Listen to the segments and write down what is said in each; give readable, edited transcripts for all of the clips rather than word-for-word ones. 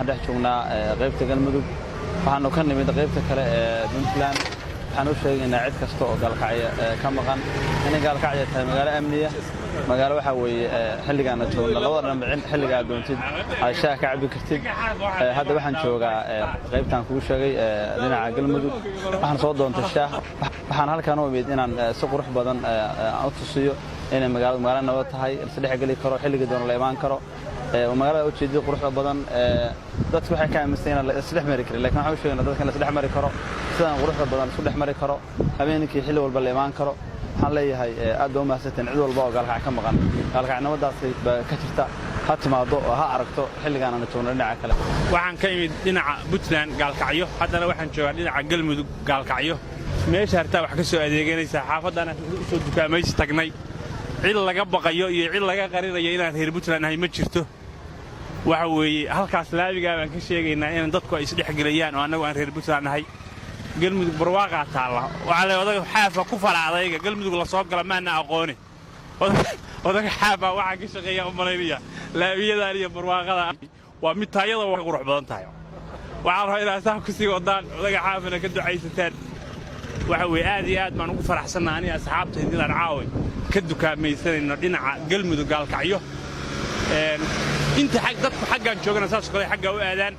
dhex joognaa qaybta galmudug waxaanu ka nimid qaybta kale ee Puntland waxaan u sheegaynaa cid kasta oo gaalkacyo ka maqan inay gaalkacyo tahay magaalo amniya magaalo waxa weeye xilligan joogna labada dhanba xilliga doontid ay shaah ka cabi kartid hadda waxaan joogaa qaybtan kugu sheegay dhinaca galmudug waxaan soo doontay shaah waxaan halkaan u imid inaan si qurux badan u tusiyo inay magaalo nabad tahay isdhex gali karo xilliga doon la imaan karo magaalada u jeedid qurux badan dadku waxay ka aaminsan in la isdhex mari karo laakiin waxa uu sheegay dadka in la isdhex mari karo sidaan quruxda badan isku dhex mari karo habeenkii xilli walba la imaan karo waxaan leeyahay aad u mahadsantiin cid walba oo gaalkacyo ka maqan gaalkacnimadaas ka jirta ha timaado oo ha aragto xilligan aan joogno dhinaca kale waxaan ka imid dhinaca Puntland gaalkacyo haddana waxaan joogaa dhinaca galmudug gaalkacyo meesha hartaa wax ka soo adeeganaysa xaafadana soo dukaamaysi tagnay cid laga baqayo iyo cid laga qarinayo inaan reer Puntland ahay ma jirto waxa weeye halkaas laabiga baan ka sheegaynaa in dadku ay isdhex galayaan oo anagu aan reer Puntland ahay galmudug barwaaqa taala waxa la odaga xaafa ku faraadayga galmudug la soo gala maana aqooni odaga xaafa waxa ka shaqeeya u maleynaya laabiyada iyo barwaaqada waa mid taayada wax qurux badan tahay waxa la rabaa saaf ku sii wadaan odaga xaafana ka ducaysataan waxa weeye aad iyo aad baan ugu faraxsanahay aniga asxaabtayda inaan caawi ka dukaamaysanayno dhinaca galmudug gaalkacyo inta dadku xaggan joogana saas kale xagga u aadaan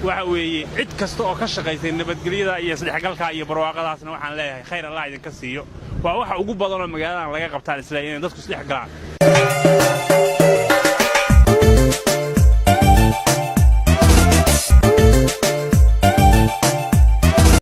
waxa weeye cid kasta oo ka shaqaysay nabadgelyada iyo isdhexgalka iyo barwaaqadaasna waxaan leeyahay khayr Allah idinka siiyo waa waxa ugu badan oo magaaladan laga qabtaan isla inay dadku isdhex galaan